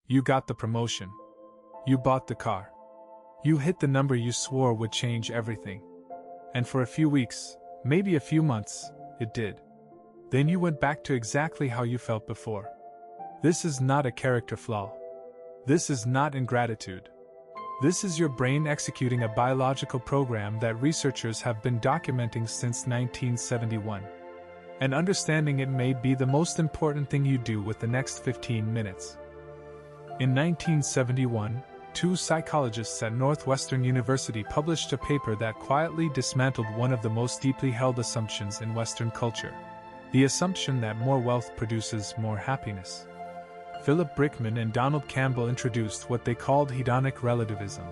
You got the promotion. You bought the car. You hit the number you swore would change everything. And for a few weeks, maybe a few months, it did. Then you went back to exactly how you felt before. This is not a character flaw. This is not ingratitude. This is your brain executing a biological program that researchers have been documenting since 1971. And understanding it may be the most important thing you do with the next 15 minutes. In 1971, two psychologists at Northwestern University published a paper that quietly dismantled one of the most deeply held assumptions in Western culture: the assumption that more wealth produces more happiness. Philip Brickman and Donald Campbell introduced what they called hedonic relativism,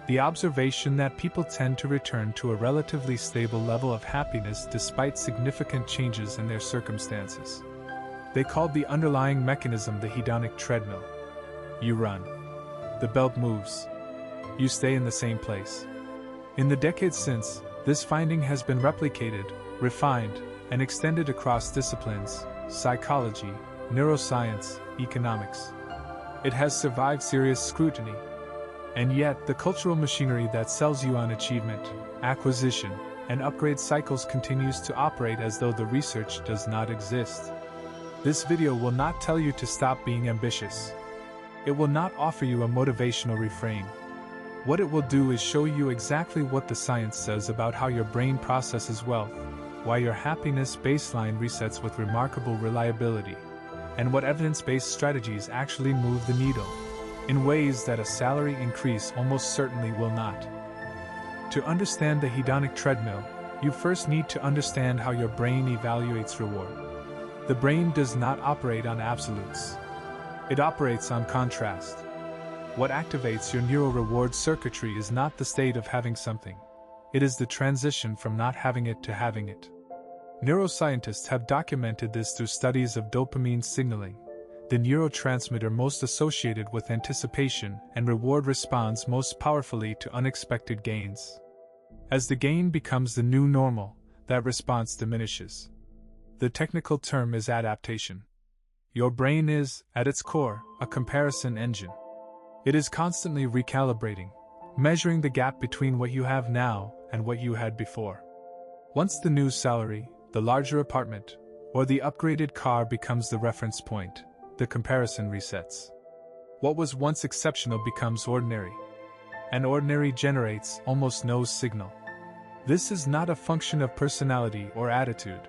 the observation that people tend to return to a relatively stable level of happiness despite significant changes in their circumstances. They called the underlying mechanism the hedonic treadmill. You run. The belt moves. You stay in the same place. In the decades since, this finding has been replicated, refined, and extended across disciplines: psychology, neuroscience, economics. It has survived serious scrutiny. And yet, the cultural machinery that sells you on achievement, acquisition, and upgrade cycles continues to operate as though the research does not exist. This video will not tell you to stop being ambitious. It will not offer you a motivational refrain. What it will do is show you exactly what the science says about how your brain processes wealth, why your happiness baseline resets with remarkable reliability, and what evidence-based strategies actually move the needle, in ways that a salary increase almost certainly will not. To understand the hedonic treadmill, you first need to understand how your brain evaluates reward. The brain does not operate on absolutes. It operates on contrast. What activates your neural reward circuitry is not the state of having something. It is the transition from not having it to having it. Neuroscientists have documented this through studies of dopamine signaling, the neurotransmitter most associated with anticipation and reward responds most powerfully to unexpected gains. As the gain becomes the new normal, that response diminishes. The technical term is adaptation. Your brain is, at its core, a comparison engine. It is constantly recalibrating, measuring the gap between what you have now and what you had before. Once the new salary, the larger apartment, or the upgraded car becomes the reference point, the comparison resets. What was once exceptional becomes ordinary. And ordinary generates almost no signal. This is not a function of personality or attitude.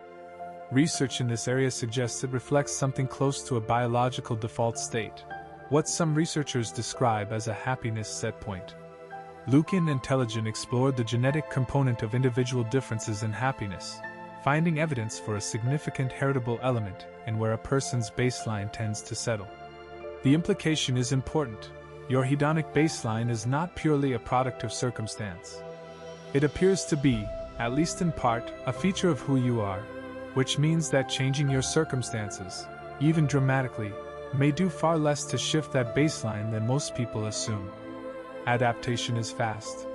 Research in this area suggests it reflects something close to a biological default state, what some researchers describe as a happiness set point. Lykken Tellegen explored the genetic component of individual differences in happiness, finding evidence for a significant heritable element in where a person's baseline tends to settle. The implication is important. Your hedonic baseline is not purely a product of circumstance. It appears to be, at least in part, a feature of who you are, which means that changing your circumstances, even dramatically, may do far less to shift that baseline than most people assume. Adaptation is fast.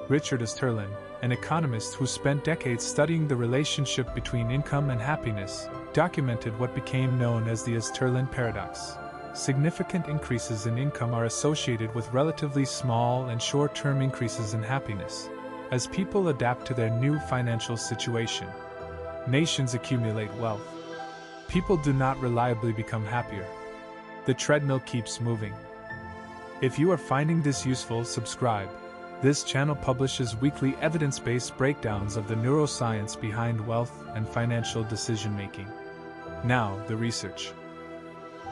Richard Easterlin, an economist who spent decades studying the relationship between income and happiness, documented what became known as the Easterlin Paradox. Significant increases in income are associated with relatively small and short-term increases in happiness, as people adapt to their new financial situation. Nations accumulate wealth. People do not reliably become happier. The treadmill keeps moving. If you are finding this useful, subscribe. This channel publishes weekly evidence-based breakdowns of the neuroscience behind wealth and financial decision-making. Now, the research.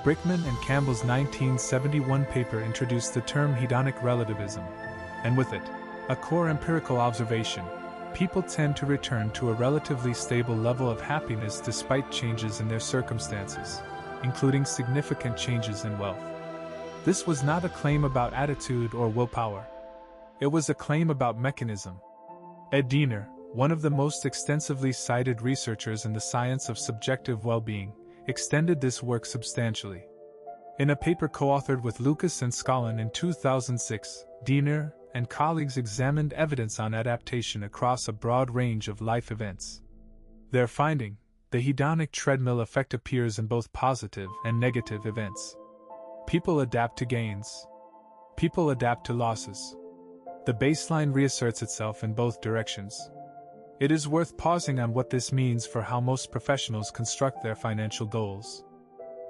Brickman and Campbell's 1971 paper introduced the term hedonic relativism, and with it, a core empirical observation: people tend to return to a relatively stable level of happiness despite changes in their circumstances, including significant changes in wealth. This was not a claim about attitude or willpower. It was a claim about mechanism. Ed Diener, one of the most extensively cited researchers in the science of subjective well-being, extended this work substantially. In a paper co-authored with Lucas and Scollin in 2006, Diener and colleagues examined evidence on adaptation across a broad range of life events. Their finding, the hedonic treadmill effect, appears in both positive and negative events. People adapt to gains. People adapt to losses. The baseline reasserts itself in both directions. It is worth pausing on what this means for how most professionals construct their financial goals.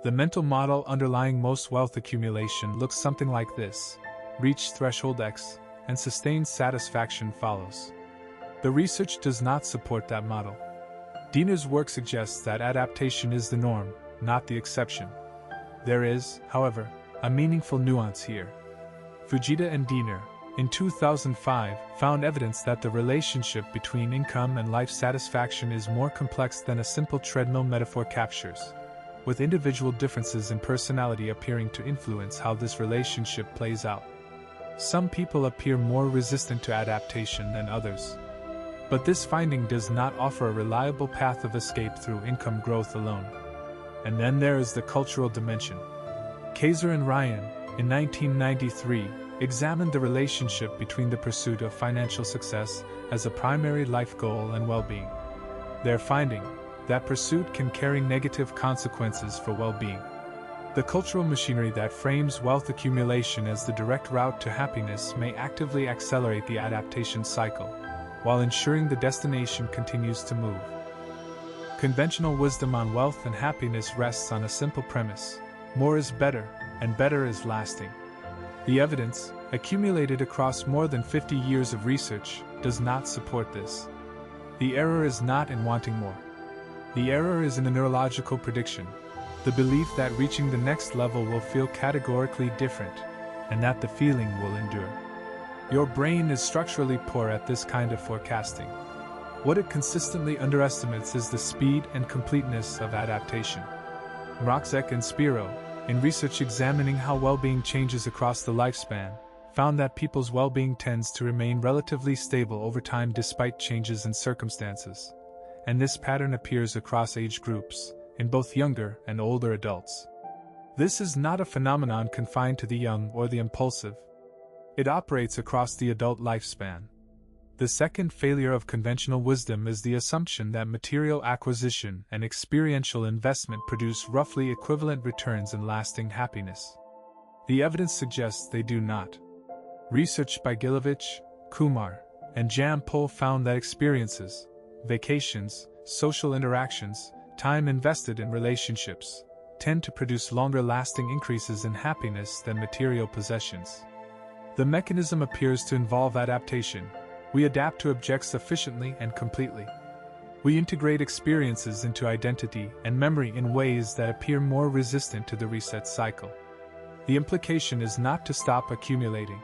The mental model underlying most wealth accumulation looks something like this: reach threshold X, and sustained satisfaction follows. The research does not support that model. Diener's work suggests that adaptation is the norm, not the exception. There is, however, a meaningful nuance here. Fujita and Diener, in 2005, found evidence that the relationship between income and life satisfaction is more complex than a simple treadmill metaphor captures, with individual differences in personality appearing to influence how this relationship plays out. Some people appear more resistant to adaptation than others. But this finding does not offer a reliable path of escape through income growth alone. And then there is the cultural dimension. Kaiser and Ryan, in 1993, examined the relationship between the pursuit of financial success as a primary life goal and well-being. Their finding, that pursuit can carry negative consequences for well-being. The cultural machinery that frames wealth accumulation as the direct route to happiness may actively accelerate the adaptation cycle, while ensuring the destination continues to move. Conventional wisdom on wealth and happiness rests on a simple premise: more is better, and better is lasting. The evidence, accumulated across more than 50 years of research, does not support this. The error is not in wanting more. The error is in a neurological prediction, the belief that reaching the next level will feel categorically different, and that the feeling will endure. Your brain is structurally poor at this kind of forecasting. What it consistently underestimates is the speed and completeness of adaptation. Mroczek and Spiro, in research examining how well-being changes across the lifespan, found that people's well-being tends to remain relatively stable over time despite changes in circumstances. And this pattern appears across age groups, in both younger and older adults. This is not a phenomenon confined to the young or the impulsive. It operates across the adult lifespan. The second failure of conventional wisdom is the assumption that material acquisition and experiential investment produce roughly equivalent returns and lasting happiness. The evidence suggests they do not. Research by Gilovich, Kumar, and Jampol found that experiences, vacations, social interactions, time invested in relationships, tend to produce longer-lasting increases in happiness than material possessions. The mechanism appears to involve adaptation. We adapt to objects efficiently and completely. We integrate experiences into identity and memory in ways that appear more resistant to the reset cycle. The implication is not to stop accumulating.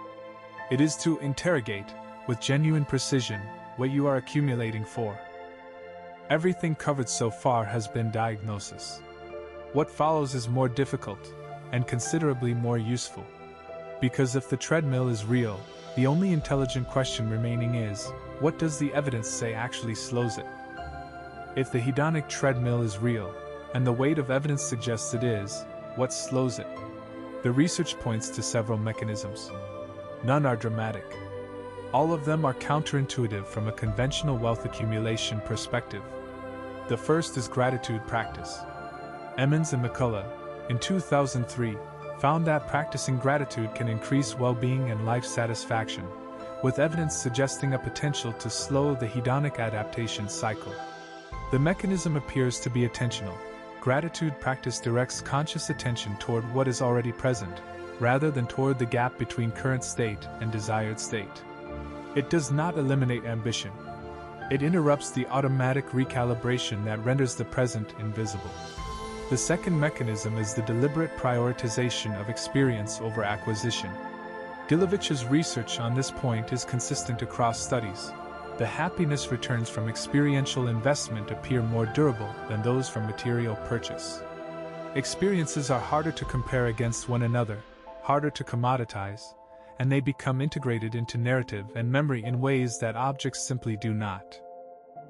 It is to interrogate, with genuine precision, what you are accumulating for. Everything covered so far has been diagnosis. What follows is more difficult, and considerably more useful. Because if the treadmill is real, the only intelligent question remaining is, what does the evidence say actually slows it? If the hedonic treadmill is real, and the weight of evidence suggests it is, what slows it? The research points to several mechanisms. None are dramatic. All of them are counterintuitive from a conventional wealth accumulation perspective. The first is gratitude practice. Emmons and McCullough, in 2003, found that practicing gratitude can increase well-being and life satisfaction, with evidence suggesting a potential to slow the hedonic adaptation cycle. The mechanism appears to be attentional. Gratitude practice directs conscious attention toward what is already present, rather than toward the gap between current state and desired state. It does not eliminate ambition. It interrupts the automatic recalibration that renders the present invisible. The second mechanism is the deliberate prioritization of experience over acquisition. Gilovich's research on this point is consistent across studies. The happiness returns from experiential investment appear more durable than those from material purchase. Experiences are harder to compare against one another, harder to commoditize, and they become integrated into narrative and memory in ways that objects simply do not.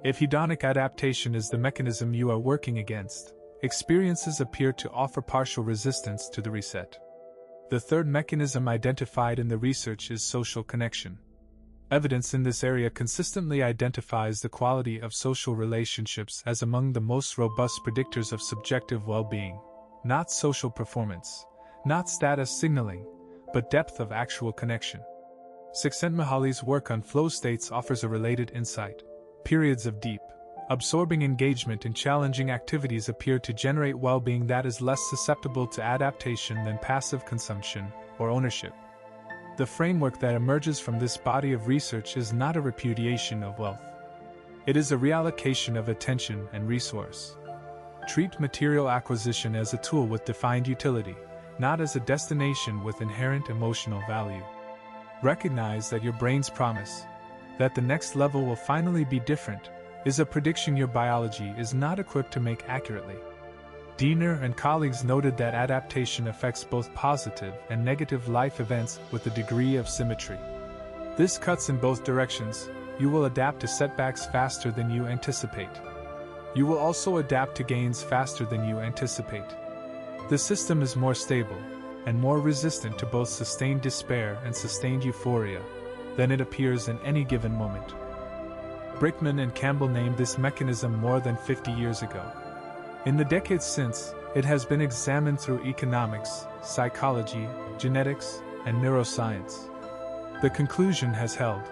If hedonic adaptation is the mechanism you are working against, experiences appear to offer partial resistance to the reset. The third mechanism identified in the research is social connection. Evidence in this area consistently identifies the quality of social relationships as among the most robust predictors of subjective well-being, not social performance, not status signaling, but depth of actual connection. Csikszentmihalyi's work on flow states offers a related insight. Periods of deep, absorbing engagement in challenging activities appear to generate well-being that is less susceptible to adaptation than passive consumption or ownership. The framework that emerges from this body of research is not a repudiation of wealth. It is a reallocation of attention and resource. Treat material acquisition as a tool with defined utility, not as a destination with inherent emotional value. Recognize that your brain's promise, that the next level will finally be different, is a prediction your biology is not equipped to make accurately. Diener and colleagues noted that adaptation affects both positive and negative life events with a degree of symmetry. This cuts in both directions. You will adapt to setbacks faster than you anticipate. You will also adapt to gains faster than you anticipate. The system is more stable and more resistant to both sustained despair and sustained euphoria than it appears in any given moment. Brickman and Campbell named this mechanism more than 50 years ago. In the decades since, it has been examined through economics, psychology, genetics, and neuroscience. The conclusion has held: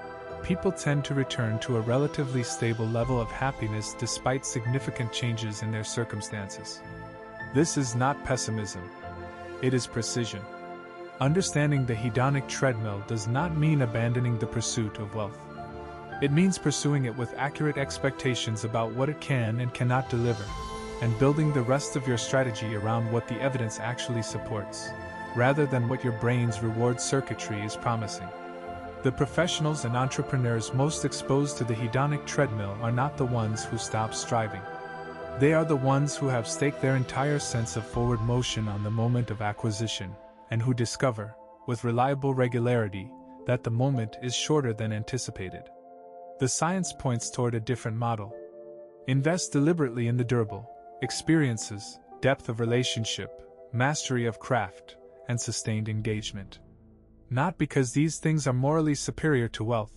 people tend to return to a relatively stable level of happiness despite significant changes in their circumstances. This is not pessimism. It is precision. Understanding the hedonic treadmill does not mean abandoning the pursuit of wealth. It means pursuing it with accurate expectations about what it can and cannot deliver, and building the rest of your strategy around what the evidence actually supports, rather than what your brain's reward circuitry is promising. The professionals and entrepreneurs most exposed to the hedonic treadmill are not the ones who stop striving. They are the ones who have staked their entire sense of forward motion on the moment of acquisition, and who discover, with reliable regularity, that the moment is shorter than anticipated. The science points toward a different model. Invest deliberately in the durable experiences, depth of relationship, mastery of craft, and sustained engagement. Not because these things are morally superior to wealth,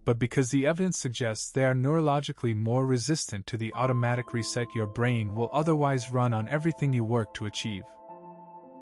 but because the evidence suggests they are neurologically more resistant to the automatic reset your brain will otherwise run on everything you work to achieve.